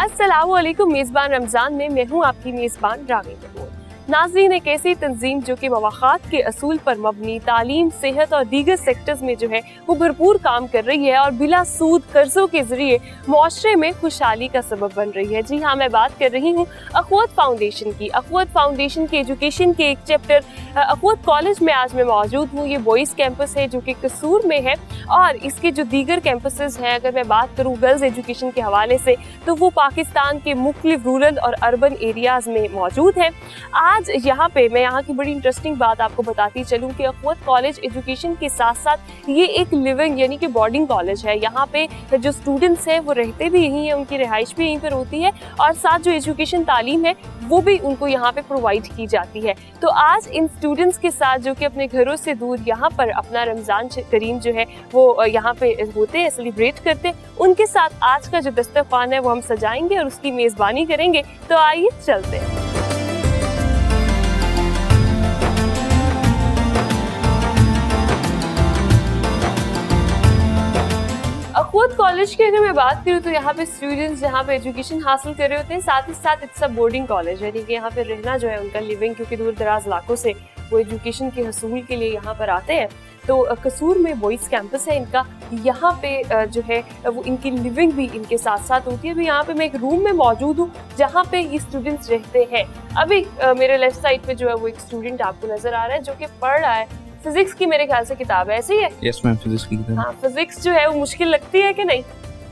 अस्सलामुअलैकुम। मेज़बान रमज़ान में मैं हूँ आपकी मेज़बान रागी कपूर। नाज़रीन, एक ऐसी तंजीम जो कि मवाख़ात के असूल पर मबनी तालीम, सेहत और दीगर सेक्टर्स में जो है वो भरपूर काम कर रही है और बिला सूद कर्ज़ों के ज़रिए मुआशरे में खुशहाली का सबब बन रही है। जी हाँ, मैं बात कर रही हूँ अख़वत फाउंडेशन की। अख़वत फाउंडेशन के एजुकेशन के एक चैप्टर अख़वत कॉलेज में आज मैं मौजूद हूँ। ये बॉयज़ कैंपस है जो कि कसूर में है और इसके जो दीगर कैंपसेस हैं, अगर मैं बात करूँ गर्ल्स एजुकेशन के हवाले से, तो वो पाकिस्तान के मुख्तलिफ रूरल और अर्बन एरियाज़ में मौजूद हैं। आज यहाँ पे मैं यहाँ की बड़ी इंटरेस्टिंग बात आपको बताती चलूँ कि अख़वत कॉलेज एजुकेशन के साथ साथ ये एक लिविंग यानी कि बोर्डिंग कॉलेज है। यहाँ पे जो स्टूडेंट्स हैं वो रहते भी यहीं हैं, उनकी रिहाइश भी यहीं पर होती है और साथ जो एजुकेशन तालीम है वो भी उनको यहाँ पे प्रोवाइड की जाती है। तो आज इन स्टूडेंट्स के साथ जो कि अपने घरों से दूर यहाँ पर अपना रमज़ान करीम जो है वो यहाँ पे होते हैं, सेलिब्रेट करते हैं, उनके साथ आज का जो दस्तरखान है वो हम सजाएंगे और उसकी मेज़बानी करेंगे। तो आइए चलते हैं। अख़वत कॉलेज की अगर मैं बात करूँ तो यहाँ पे स्टूडेंट्स जहाँ पे एजुकेशन हासिल कर रहे होते हैं, साथ ही साथ इट्स अ बोर्डिंग कॉलेज है, यानी कि यहाँ पे रहना जो है उनका लिविंग, क्योंकि दूर दराज इलाकों से वो एजुकेशन के हसूल के लिए यहाँ पर आते हैं। तो कसूर में बॉयज़ कैंपस है इनका, यहाँ पे जो है वो इनकी लिविंग भी इनके साथ साथ होती है। अभी यहाँ पे मैं एक रूम में मौजूद हूँ जहाँ पे ये स्टूडेंट्स रहते हैं। अभी मेरे लेफ्ट साइड पे जो है वो एक स्टूडेंट आपको नजर आ रहा है जो कि पढ़ रहा है। फिजिक्स की मेरे ख्याल से किताब है, ऐसे ही है? यस मैम, फिजिक्स की किताब। हाँ, फिजिक्स जो है वो मुश्किल लगती है कि नहीं?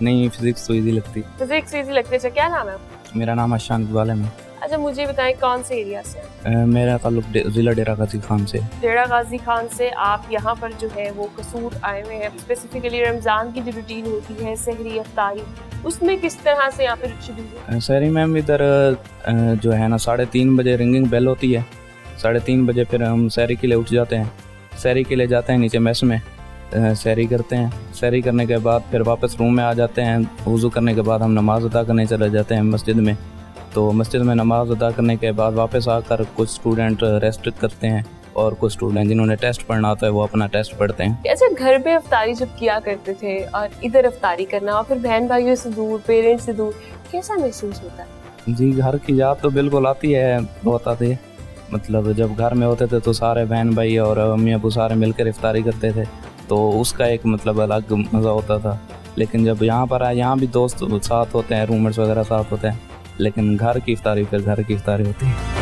नहीं, फिजिक्स तो इजी लगती है। फिजिक्स इजी लगती है। अच्छा, क्या नाम है? मेरा नाम अशान इकबाल है मैम। अच्छा, मुझे बताएं कौन से एरिया से? मेरा ताल्लुक जिला डेरा गाजी खान से। डेरा गाजी खान से आप यहाँ पर जो है वो कसूर आए हुए हैं। स्पेसिफिकली रमज़ान की जो रूटीन होती है, सहरी अफ्तारी, उसमें किस तरह से यहाँ पे शेड्यूल? सहरी मैम इधर जो है ना 3:30 बजे रिंगिंग बेल होती है। 3:30 बजे फिर हम सहरी के लिए उठ जाते हैं। सहरी के लिए जाते हैं नीचे मेस में, सहरी करते हैं। सहरी करने के बाद फिर वापस रूम में आ जाते हैं। वज़ू करने के बाद हम नमाज़ अदा करने चले जाते हैं मस्जिद में। तो मस्जिद में नमाज़ अदा करने के बाद वापस आकर कुछ स्टूडेंट रेस्ट करते हैं और कुछ स्टूडेंट जिन्होंने टेस्ट पढ़ना होता है वो अपना टेस्ट पढ़ते हैं। अच्छा, घर पे अफ्तारी जब किया करते थे और इधर अफ्तारी करना और फिर बहन भाइयों से दूर, पेरेंट्स से दूर, कैसा महसूस होता है? जी, घर की याद तो बिल्कुल आती है, बहुत आती है। मतलब जब घर में होते थे तो सारे बहन भाई और अम्मी अबू सारे मिलकर इफ्तारी करते थे, तो उसका एक मतलब अलग मज़ा होता था। लेकिन जब यहाँ पर आए, यहाँ भी दोस्त साथ होते हैं, रूममेट्स वगैरह साथ होते हैं, लेकिन घर की इफ्तारी फिर घर की इफ्तारी होती है।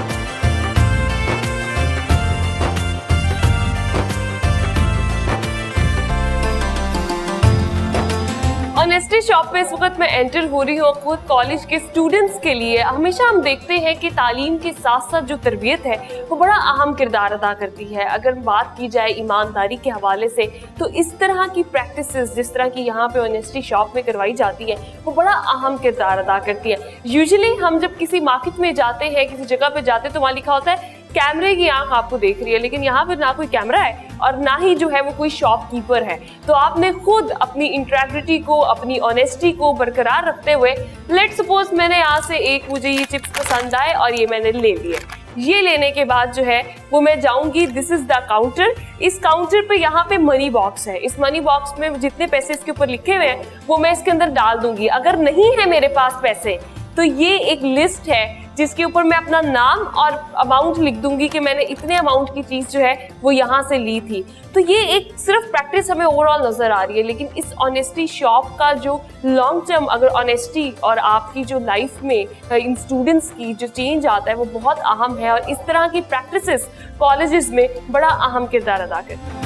ऑनेस्टी शॉप में इस वक्त मैं एंटर हो रही हूँ अख़वत कॉलेज के स्टूडेंट्स के लिए। हमेशा हम देखते हैं कि तालीम के साथ साथ जो तरबियत है वो बड़ा अहम किरदार अदा करती है। अगर बात की जाए ईमानदारी के हवाले से, तो इस तरह की प्रैक्टिसेस जिस तरह की यहाँ पे ऑनेस्टी शॉप में करवाई जाती है वो बड़ा अहम किरदार अदा करती है। यूजुअली हम जब किसी मार्केट में जाते हैं, किसी जगह पे जाते हैं, तो वहाँ लिखा होता है कैमरे की आंख आपको देख रही है, लेकिन यहाँ पर ना कोई कैमरा है और ना ही जो है वो कोई शॉपकीपर है। तो आपने खुद अपनी इंटेग्रिटी को, अपनी ऑनेस्टी को बरकरार रखते हुए, लेट सपोज मैंने यहाँ से एक, मुझे ये चिप्स पसंद आए और ये मैंने ले लिए। ये लेने के बाद जो है वो मैं जाऊंगी, दिस इज द काउंटर। इस काउंटर पे यहाँ पे मनी बॉक्स है। इस मनी बॉक्स में जितने पैसे इसके ऊपर लिखे हुए हैं वो मैं इसके अंदर डाल दूंगी। अगर नहीं है मेरे पास पैसे तो ये एक लिस्ट है जिसके ऊपर मैं अपना नाम और अमाउंट लिख दूंगी कि मैंने इतने अमाउंट की चीज़ जो है वो यहाँ से ली थी। तो ये एक सिर्फ प्रैक्टिस हमें ओवरऑल नज़र आ रही है, लेकिन इस ऑनेस्टी शॉप का जो लॉन्ग टर्म, अगर ऑनेस्टी और आपकी जो लाइफ में इन स्टूडेंट्स की जो चेंज आता है वो बहुत अहम है और इस तरह की प्रैक्टिसेस कॉलेजेस में बड़ा अहम किरदार अदा करती है।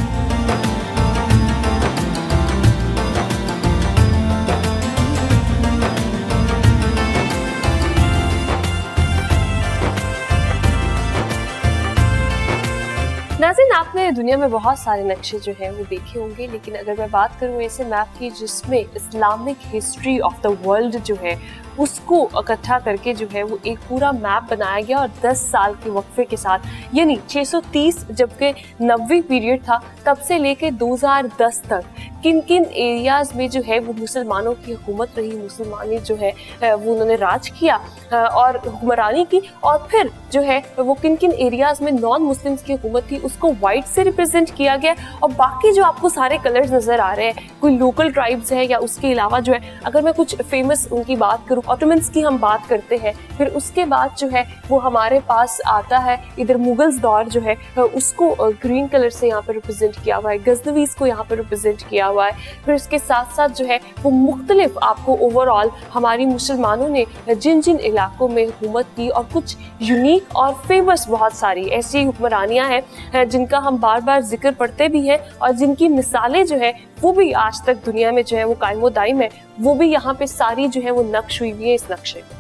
नाज़रीन, आपने दुनिया में बहुत सारे नक्शे जो हैं वो देखे होंगे, लेकिन अगर मैं बात करूँ ऐसे मैप की जिसमें Islamic history of the world जो है उसको इकट्ठा करके जो है वो एक पूरा मैप बनाया गया और 10 साल के वक्फे के साथ, यानी 630 जबकि 90 पीरियड था तब से लेके 2010 तक किन किन एरियाज़ में जो है वो मुसलमानों की हुकूमत रही, मुसलमानी जो है वो उन्होंने राज किया और हुक्मरानी की, और फिर जो है वो किन किन एरियाज़ में नॉन मुस्लिम्स की हुकूमत थी उसको वाइट से रिप्रेजेंट किया गया। और बाकी जो आपको सारे कलर्स नज़र आ रहे हैं कोई लोकल ट्राइब्स है या उसके अलावा जो है, अगर मैं कुछ फेमस उनकी बात करूँ, ऑटोमन्स की हम बात करते हैं, फिर उसके बाद जो है वो हमारे पास आता है इधर मुगल्स दौर जो है उसको ग्रीन कलर से यहाँ पर रिप्रेजेंट किया हुआ है, गजनवीज को यहाँ पर रिप्रेजेंट किया हुआ है। फिर उसके साथ साथ जो है वो मुख्तलिफ आपको ओवरऑल हमारी मुसलमानों ने जिन जिन इलाकों में हुकूमत की और कुछ यूनिक और फेमस बहुत सारी ऐसी हुक्मरानियाँ हैं जिनका हम बार बार जिक्र पढ़ते भी हैं और जिनकी मिसालें जो है वो भी आज तक दुनिया में जो है वो कायमो दाइम है, वो भी यहाँ पे सारी जो है वो नक्श हुई हुई है इस नक्शे में।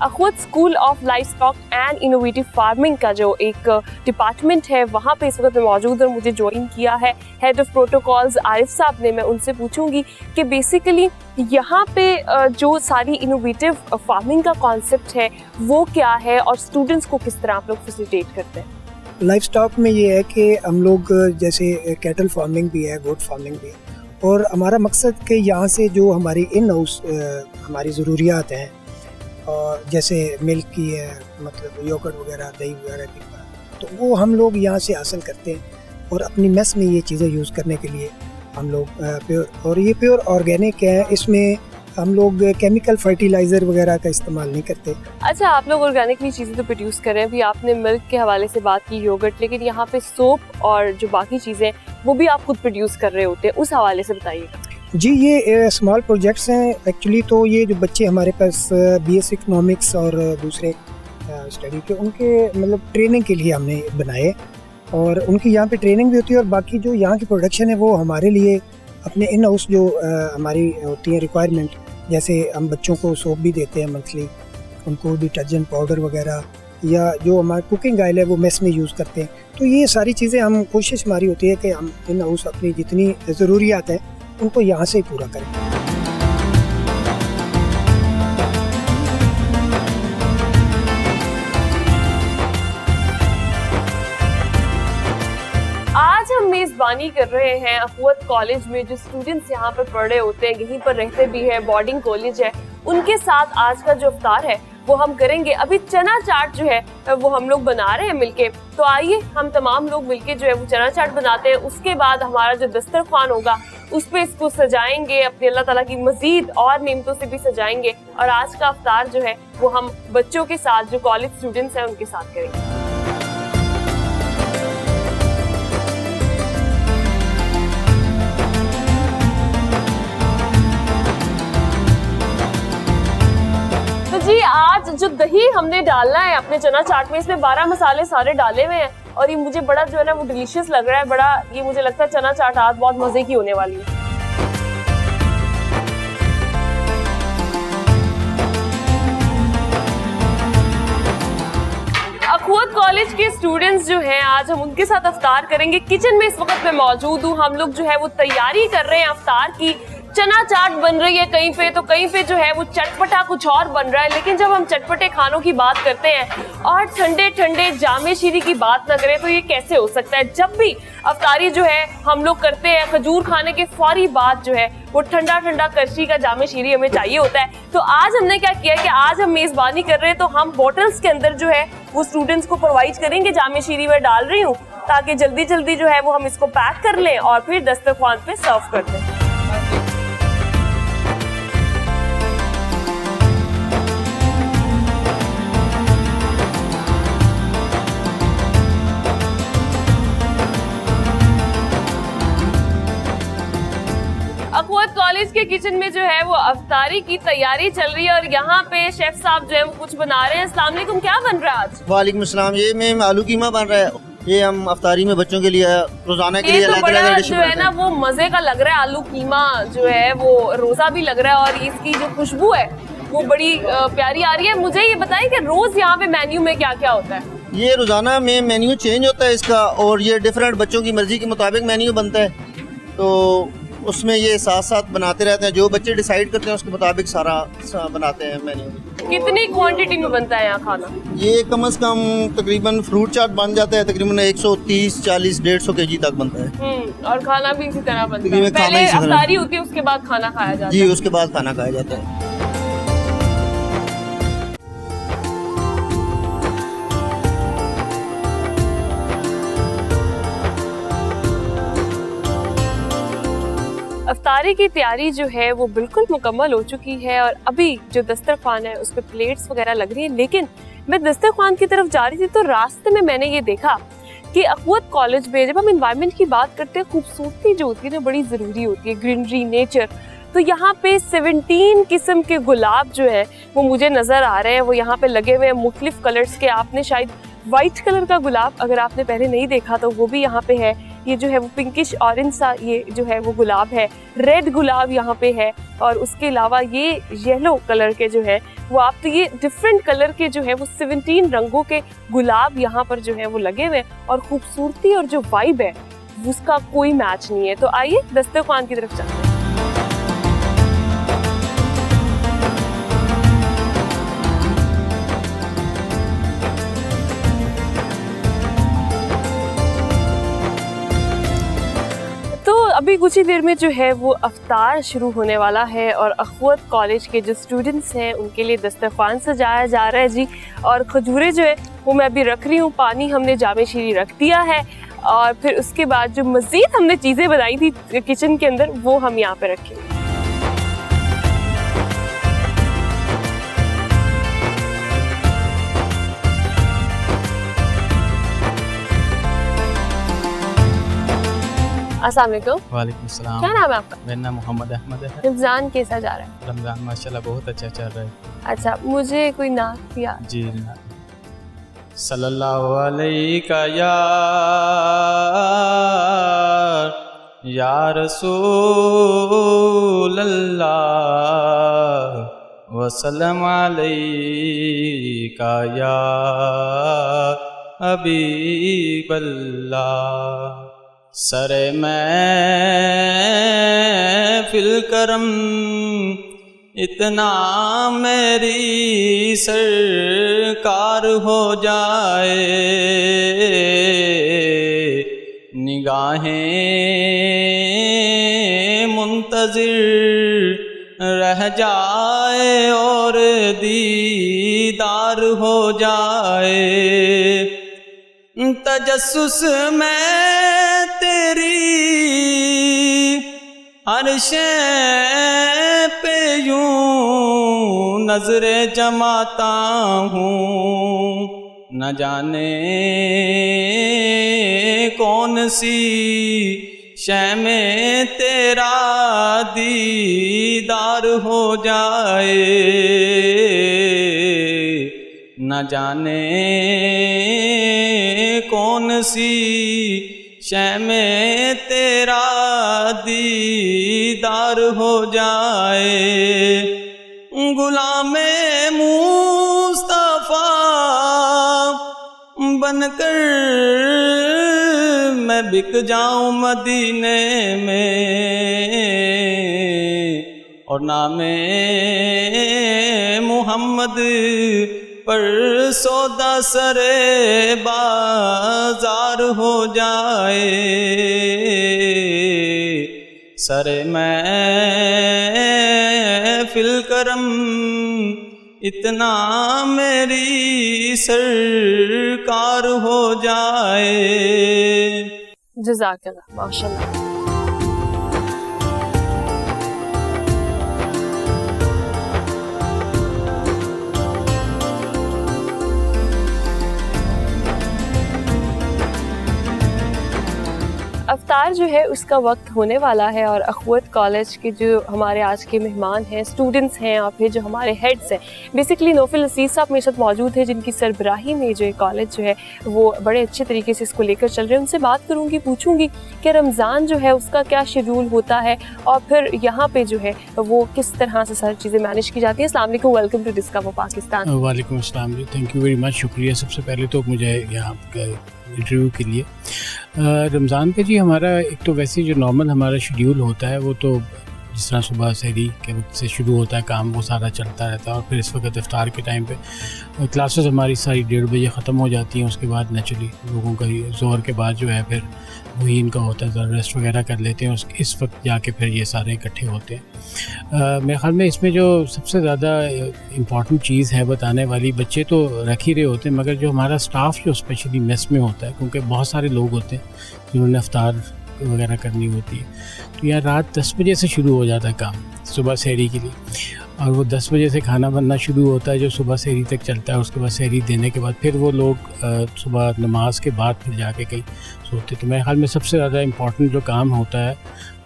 अखवत school of livestock and innovative farming का जो एक डिपार्टमेंट है वहाँ पे इस वक्त मैं मौजूद और मुझे ज्वाइन किया है हेड ऑफ प्रोटोकॉल्स आरिफ साहब ने। मैं उनसे पूछूंगी कि बेसिकली यहाँ पे जो सारी इनोवेटिव फार्मिंग का कॉन्सेप्ट है वो क्या है और स्टूडेंट्स को किस तरह आप लोग फैसिलिटेट करते हैं। लाइफ स्टॉक में ये है कि हम लोग जैसे कैटल फार्मिंग भी है, गोट फार्मिंग भी है, और हमारा मकसद कि यहाँ से जो हमारी इन हाउस हमारी ज़रूरियात हैं और जैसे मिल्क की है, मतलब योगर्ट वगैरह, दही वगैरह की, तो वो हम लोग यहाँ से हासिल करते हैं और अपनी मेस में ये चीज़ें यूज़ करने के लिए हम लोग प्योर, और ये प्योर ऑर्गेनिक है, इसमें हम लोग केमिकल फर्टिलाइज़र वगैरह का इस्तेमाल नहीं करते। अच्छा, आप लोग ऑर्गेनिकली चीज़ें तो प्रोड्यूस कर रहे हैं, अभी आपने मिल्क के हवाले से बात की, योगर्ट, लेकिन यहाँ पे सोप और जो बाकी चीज़ें वो भी आप खुद प्रोड्यूस कर रहे होते हैं, उस हवाले से बताइएगा। जी, ये स्मॉल प्रोजेक्ट्स हैं एक्चुअली। तो ये जो बच्चे हमारे पास BS इकोनॉमिक्स और दूसरे स्टडी के, उनके मतलब ट्रेनिंग के लिए हमने बनाए और उनकी यहाँ पे ट्रेनिंग भी होती है और बाकी जो यहाँ की प्रोडक्शन है वो हमारे लिए अपने इन हाउस जो हमारी होती है रिक्वायरमेंट, जैसे हम बच्चों को सोप भी देते हैं मंथली, उनको डिटर्जेंट पाउडर वगैरह, या जो हमारा कुकिंग ऑयल है वो मेस में यूज़ करते हैं। तो ये सारी चीज़ें हम कोशिश हमारी होती है कि हम इन हाउस अपनी जितनी ज़रूरियात हैं उनको यहाँ से पूरा करें। आज हम मेज़बानी कर रहे हैं अखवत कॉलेज में, जो स्टूडेंट्स यहाँ पर पढ़ रहे होते हैं, यहीं पर रहते भी हैं, बोर्डिंग कॉलेज है, उनके साथ आज का जो इफ्तार है वो हम करेंगे। अभी चना चाट जो है वो हम लोग बना रहे हैं मिलके, तो आइए हम तमाम लोग मिलके जो है वो चना चाट बनाते हैं। उसके बाद हमारा जो दस्तरखान होगा उस पे इसको सजाएंगे, अपने अल्लाह ताला की मजीद और नेमतों से भी सजाएंगे, और आज का इफ्तार जो है वो हम बच्चों के साथ, जो कॉलेज स्टूडेंट्स हैं उनके साथ करेंगे। जी, आज जो दही हमने डालना है अपने चना चाट में, इसमें 12 मसाले सारे डाले हुए हैं और ये मुझे बड़ा जो है ना वो डिलीशियस लग रहा है, बड़ा ये मुझे लगता है चना चाट आज बहुत मजे की होने वाली है। अखवत कॉलेज के स्टूडेंट्स जो हैं आज हम उनके साथ इफ्तार करेंगे। किचन में इस वक्त मैं मौजूद हूँ, हम लोग जो है वो तैयारी कर रहे हैं इफ्तार की। चना चाट बन रही है कहीं पे, तो कहीं पे जो है वो चटपटा कुछ और बन रहा है। लेकिन जब हम चटपटे खानों की बात करते हैं और ठंडे ठंडे जामे शीरी की बात ना करें तो ये कैसे हो सकता है। जब भी इफ्तारी जो है हम लोग करते हैं, खजूर खाने के फौरी बाद जो है वो ठंडा ठंडा करशी का जामे शीरी हमें चाहिए होता है। तो आज हमने क्या किया कि आज हम मेज़बानी कर रहे हैं, तो हम बॉटल्स के अंदर जो है वो स्टूडेंट्स को प्रोवाइड करेंगे। जामे शीरी में डाल रही हूँ ताकि जल्दी जल्दी जो है वो हम इसको पैक कर लें और फिर दस्तरखान पे सर्व कर दें। अखवत कॉलेज के किचन में जो है वो अफ्तारी की तैयारी चल रही है और यहाँ पे शेफ साहब जो है वो कुछ बना रहे हैं। अस्सलाम वालेकुम, क्या बन रहा है आज? वालेकुम अस्सलाम। ये मैम आलू कीमा बन रहा है, ये हम अफ्तारी में बच्चों के लिए रोजाना के लिए ये तो बड़ा जो है ना वो मजे का लग रहा है। आलू कीमा जो है वो रोजा भी लग रहा है और इसकी जो खुशबू है वो बड़ी प्यारी आ रही है। मुझे ये बताइए कि रोज यहाँ पे मेन्यू में क्या क्या होता है? ये रोजाना में मेन्यू चेंज होता है इसका, और ये डिफरेंट बच्चों की मर्जी के मुताबिक मेन्यू बनता है, तो उसमें ये साथ साथ बनाते रहते हैं। जो बच्चे डिसाइड करते हैं उसके मुताबिक सारा बनाते हैं मेन्यू। कितनी क्वांटिटी में बनता है यहाँ खाना? ये कम से कम तकरीबन फ्रूट चाट बन जाता है, तकरीबन 130, 40, 150 kg तक बनता है। और खाना भी इसी तरह बनता है? पहले अफ्तारी होती है, उसके बाद खाना खाया जाता है? जी, उसके बाद खाना खाया जाता है। इफ्तारी की तैयारी जो है वो बिल्कुल मुकम्मल हो चुकी है और अभी जो दस्तरखान है उस पर प्लेट्स वगैरह लग रही है। लेकिन मैं दस्तरखान की तरफ जा रही थी तो रास्ते में मैंने ये देखा कि अखवत कॉलेज में जब हम एनवायरनमेंट की बात करते हैं, खूबसूरती जो होती है ना बड़ी ज़रूरी होती है, ग्रीनरी, नेचर। तो यहाँ पे 17 किस्म के गुलाब जो है वो मुझे नज़र आ रहे हैं, वो यहाँ पे लगे हुए हैं मुख्तलिफ कलर्स के। आपने शायद वाइट कलर का गुलाब अगर आपने पहले नहीं देखा तो वो भी यहाँ पे है। ये जो है वो पिंकिश ऑरेंज सा ये जो है वो गुलाब है, रेड गुलाब यहाँ पे है और उसके अलावा ये येलो कलर के जो है वो आप तो ये डिफरेंट कलर के जो है वो 17 रंगों के गुलाब यहाँ पर जो है वो लगे हुए हैं और खूबसूरती और जो वाइब है उसका कोई मैच नहीं है। तो आइए दस्तरखान की तरफ चलते हैं। अभी कुछ ही देर में जो है वो अफ्तार शुरू होने वाला है और अखवत कॉलेज के जो स्टूडेंट्स हैं उनके लिए दस्तरखान सजाया जा रहा है जी। और खजूरें जो है वो मैं अभी रख रही हूँ, पानी हमने जामे शीरी रख दिया है और फिर उसके बाद जो मज़ीद हमने चीज़ें बनाई थी किचन के अंदर वो हम यहाँ पे रखेंगे। अस्सलाम वालेकुम। वालेकुम सलाम। क्या नाम है आपका? मेरा नाम मोहम्मद अहमद है। रमज़ान कैसा जा रहा है? रमज़ान माशाल्लाह बहुत अच्छा चल रहा है। अच्छा, मुझे कोई नात याद? जी सल्लल्लाहु अलैका या रसूल अल्लाह वसल्लम अलैका या हबीब अल्लाह। सरे महफिल करम इतना मेरी सरकार हो जाए, निगाहें मुंतज़िर रह जाए और दीदार हो जाए। तजस्सुस में तेरी अर्शे पे यूं नजरे जमाता हूँ, न जाने कौन सी शय में तेरा दीदार हो जाए, न जाने कौन सी शय में तेरा दीदार हो जाए। गुलामे मुस्तफ़ा बनकर मैं बिक जाऊं मदीने में और नामे मोहम्मद पर सौदा सरे बाजार हो जाए। सरे महफिल करम इतना मेरी सरकार हो जाए। जज़ाकल्लाह, माशाल्लाह। अफ्तार जो है उसका वक्त होने वाला है और अखवत कॉलेज के जो हमारे आज के मेहमान हैं, स्टूडेंट्स हैं और फिर जो हमारे हेड्स हैं, बेसिकली नौफिल असीस साहब मेरे साथ मौजूद हैं जिनकी सरबराही में जो कॉलेज जो है वो बड़े अच्छे तरीके से इसको लेकर चल रहे हैं। उनसे बात करूँगी, पूछूंगी कि रमज़ान जो है उसका क्या शेड्यूल होता है और फिर यहाँ पे जो है वो किस तरह से सारी चीज़ें मैनेज की जाती हैं। अस्सलाम वालेकुम, वेलकम टू डिस्कवर पाकिस्तान। वालेकुम अस्सलाम जी, थैंक यू वेरी मच, शुक्रिया सबसे पहले तो मुझे यहाँ इंटरव्यू के लिए। रमज़ान पे जी हमारा एक तो वैसे जो नॉर्मल हमारा शेड्यूल होता है वो तो जिस तरह सुबह सहरी के वक्त से शुरू होता है काम, वो सारा चलता रहता है और फिर इस वक्त इफ्तार के टाइम पे क्लासेस हमारी सारी 1:30 बजे ख़त्म हो जाती हैं। उसके बाद नेचुरली लोगों का ज़ोहर के बाद जो है फिर वही इनका होता है, ज़रा रेस्ट वगैरह कर लेते हैं। इस वक्त जाके फिर ये सारे इकट्ठे होते हैं। मेरे ख़्याल में इसमें जो सबसे ज़्यादा इम्पॉर्टेंट चीज़ है बताने वाली, बच्चे तो रख ही रहे होते हैं मगर जो हमारा स्टाफ जो स्पेशली मेस में होता है, क्योंकि बहुत सारे लोग होते हैं जिन्होंने इफ्तार वगैरह करनी होती है। तो यहाँ रात 10 बजे से शुरू हो जाता है काम सुबह सहरी के लिए, और वो 10 बजे से खाना बनना शुरू होता है जो सुबह सहरी तक चलता है। उसके बाद सहरी देने के बाद फिर वो लोग सुबह नमाज के बाद फिर जाके कहीं सोते। तो मेरे ख्याल में सबसे ज़्यादा इम्पॉर्टेंट जो काम होता है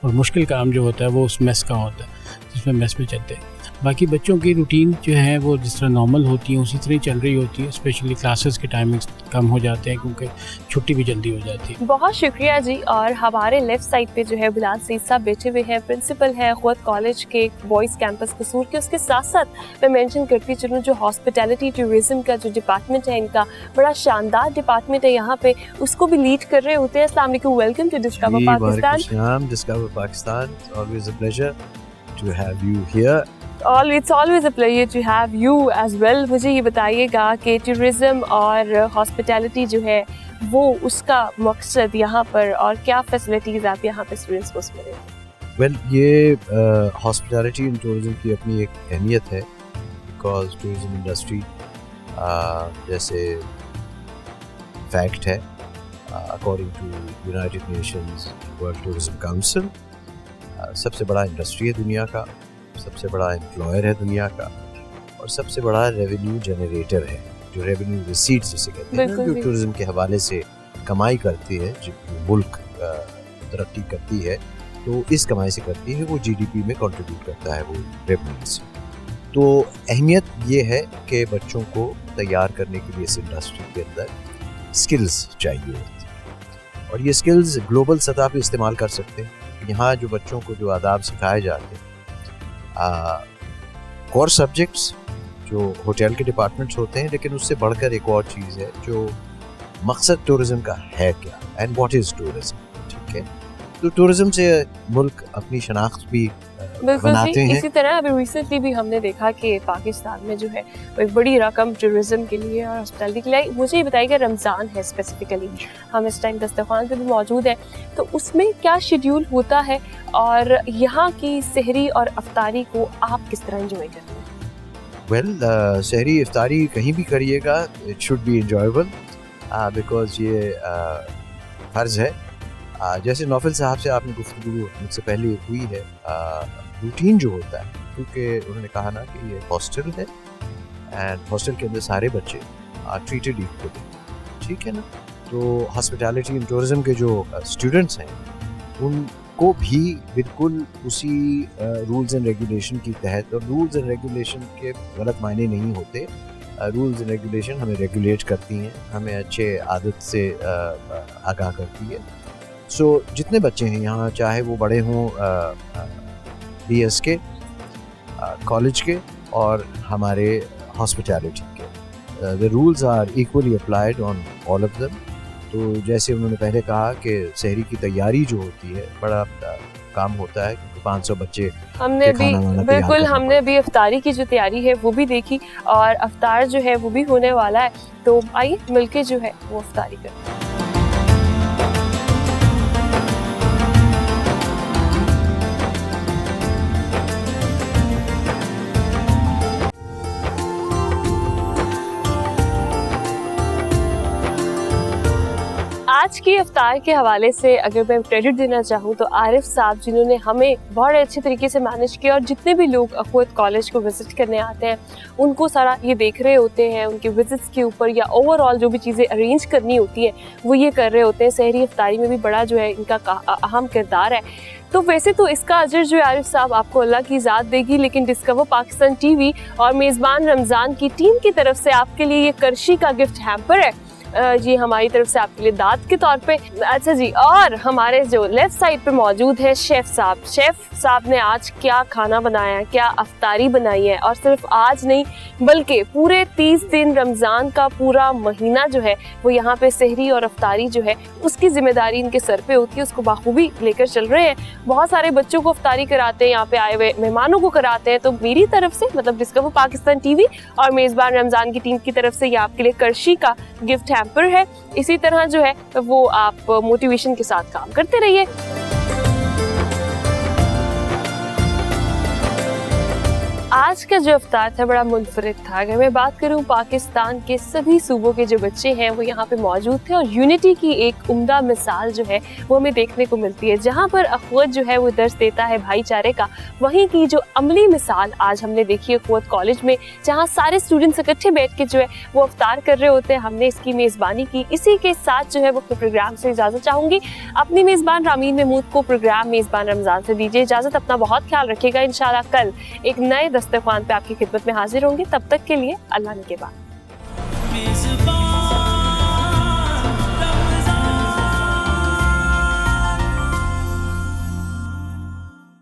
और मुश्किल काम जो होता है वो उस मेस का होता है, जिसमें मेस में चलते हैं। बाकी बच्चों की रूटीन जो है वो जिस तरह नॉर्मल होती है उसी तरह ही चल रही होती है। स्पेशली क्लासेस के टाइमिंग्स कम हो जाते हैं क्योंकि छुट्टी भी जल्दी हो जाती है। बहुत शुक्रिया जी। और हमारे लेफ्ट साइड पे जो है बिलाल सईद साहब बैठे हुए हैं, प्रिंसिपल है खुद कॉलेज के बॉयज़ कैंपस कसूर के। उसके साथ साथ मैं मेंशन करती चलूँ जो हॉस्पिटैलिटी टूरिज्म का जो डिपार्टमेंट है, इनका बड़ा शानदार डिपार्टमेंट है यहाँ पे, उसको भी लीड कर रहे होते हैं। अस्सलाम वालेकुम, welcome to discover Pakistan. Discover Pakistan, it's always a pleasure to have you here. It's always a pleasure to have you as well। मुझे ये बताइएगा कि टूरिज्म और हॉस्पिटैलिटी जो है वो उसका मकसद यहाँ पर और क्या फैसिलिटीज़ आप यहाँ पे स्टूडेंट्स को उसमें देते? Well, ये हॉस्पिटैलिटी एंड टूरिज्म की अपनी एक अहमियत है, बिकॉज टूरिज्म इंडस्ट्री जैसे फैक्ट है according to United Nations World Tourism Council सबसे बड़ा इंडस्ट्री है दुनिया का, सबसे बड़ा एम्प्लॉयर है दुनिया का, और सबसे बड़ा रेवेन्यू जनरेटर है। जो रेवेन्यू रिसीट्स जिसे कहते हैं, जो टूरिज्म के हवाले से कमाई करती है, जो मुल्क तरक्की करती है तो इस कमाई से करती है, वो जीडीपी में कंट्रीब्यूट करता है वो रेवेन्यू से। तो अहमियत ये है कि बच्चों को तैयार करने के लिए इस इंडस्ट्री के अंदर स्किल्स चाहिए होती है, और ये स्किल्स ग्लोबल सतह पे इस्तेमाल कर सकते हैं। यहाँ जो बच्चों को जो आदाब सिखाए जाते हैं, कोर सब्जेक्ट्स जो होटल के डिपार्टमेंट्स होते हैं, लेकिन उससे बढ़कर एक और चीज़ है जो मकसद टूरिज्म का है क्या, एंड व्हाट इज़ टूरिज्म। ठीक है, तो टूरिज्म से मुल्क अपनी शनाख्त भी बनाते हैं। इसी तरह अभी रिसेंटली भी हमने देखा कि पाकिस्तान में जो है वो एक बड़ी रकम टूरिज्म के लिए और हॉस्पिटैलिटी के लिए। मुझे ये बताइएगा, रमज़ान है स्पेसिफिकली, हम इस टाइम दस्तरखान पे भी मौजूद हैं, तो उसमें क्या शेड्यूल होता है और यहाँ की सहरी और अफ्तारी को आप किस तरह एंजॉय करते हैं? वेल, सहरी इफ्तारी कहीं भी करिएगा, it should be enjoyable, because ये फ़र्ज़ है। जैसे नौफल साहब से आपने गुफ्तगू मुझसे पहले हुई है, रूटीन जो होता है, क्योंकि उन्होंने कहा ना कि ये हॉस्टल है एंड हॉस्टल के अंदर सारे बच्चे ट्रीटेड इक्वली, ठीक है ना। तो हॉस्पिटैलिटी एंड टूरिज्म के जो स्टूडेंट्स हैं उनको भी बिल्कुल उसी रूल्स एंड रेगुलेशन के तहत, और रूल्स एंड रेगुलेशन के गलत मायने नहीं होते, रूल्स एंड रेगुलेशन हमें रेगुलेट करती हैं, हमें अच्छे आदत से आगाह करती है। सो जितने बच्चे हैं यहाँ, चाहे वो बड़े हों BS के, कॉलेज के और हमारे हॉस्पिटैलिटी के, the rules are equally applied on all of them. तो जैसे उन्होंने पहले कहा कि सहरी की तैयारी जो होती है बड़ा काम होता है, क्योंकि 500 बच्चे हमने भी बिल्कुल हमने भी अफ्तारी की जो तैयारी है वो भी देखी, और अफ्तार जो है वो भी होने वाला है, तो आइए मिलके जो है वो अफ्तारी करते हैं। आज की अफ्तार के हवाले से अगर मैं क्रेडिट देना चाहूँ तो आरिफ साहब, जिन्होंने हमें बहुत अच्छे तरीके से मैनेज किया, और जितने भी लोग अखवत कॉलेज को विज़िट करने आते हैं उनको सारा ये देख रहे होते हैं, उनके विजिट्स के ऊपर या ओवरऑल जो भी चीज़ें अरेंज करनी होती है वो ये कर रहे होते हैं। सहरी अफ्तारी में भी बड़ा जो है इनका अहम किरदार है। तो वैसे तो इसका अजर जो है आरिफ साहब आपको अल्लाह की ज़ात देगी, लेकिन डिस्कवर पाकिस्तान TV और मेज़बान रमज़ान की टीम की तरफ से आपके लिए ये करशी का गिफ्ट हैम्पर है, जी हमारी तरफ से आपके लिए दाद के तौर पे। अच्छा जी, और हमारे जो लेफ्ट साइड पे मौजूद है शेफ़ साहब। शेफ़ साहब ने आज क्या खाना बनाया है, क्या अफ्तारी बनाई है, और सिर्फ आज नहीं बल्कि पूरे 30 दिन रमज़ान का पूरा महीना जो है वो यहाँ पे सहरी और अफ्तारी जो है उसकी जिम्मेदारी इनके सर पे होती है, उसको बाखूबी लेकर चल रहे हैं। बहुत सारे बच्चों को अफ्तारी कराते हैं, यहाँ पे आए हुए मेहमानों को कराते हैं। तो मेरी तरफ से मतलब डिस्कवर पाकिस्तान TV और मेज़बान रमज़ान की टीम की तरफ से ये आपके लिए करशी का गिफ्ट हैम्पर है। इसी तरह जो है वो आप मोटिवेशन के साथ काम करते रहिए। आज का जो इफ्तार था बड़ा मुनफरिद था। अगर मैं बात करूं, पाकिस्तान के सभी सूबों के जो बच्चे हैं वो यहाँ पे मौजूद थे और यूनिटी की एक उम्दा मिसाल जो है वो हमें देखने को मिलती है। जहाँ पर अखवत जो है वो दर्ज देता है भाईचारे का, वहीं की जो अमली मिसाल आज हमने देखी अखवत कॉलेज में, जहाँ सारे स्टूडेंट्स इकट्ठे बैठ के जो है वो इफ्तार कर रहे होते हैं। हमने इसकी मेज़बानी की। इसी के साथ जो है वो प्रोग्राम से इजाज़त चाहूँगी। अपनी मेज़बान रामीन महमूद को प्रोग्राम मेज़बान रमज़ान से दीजिए इजाज़त। अपना बहुत ख्याल रखिएगा। इंशाल्लाह कल एक नए दस्तरखान पे आपकी खिदमत में हाजिर होंगे। तब तक के लिए अल्लाह ने के बाद।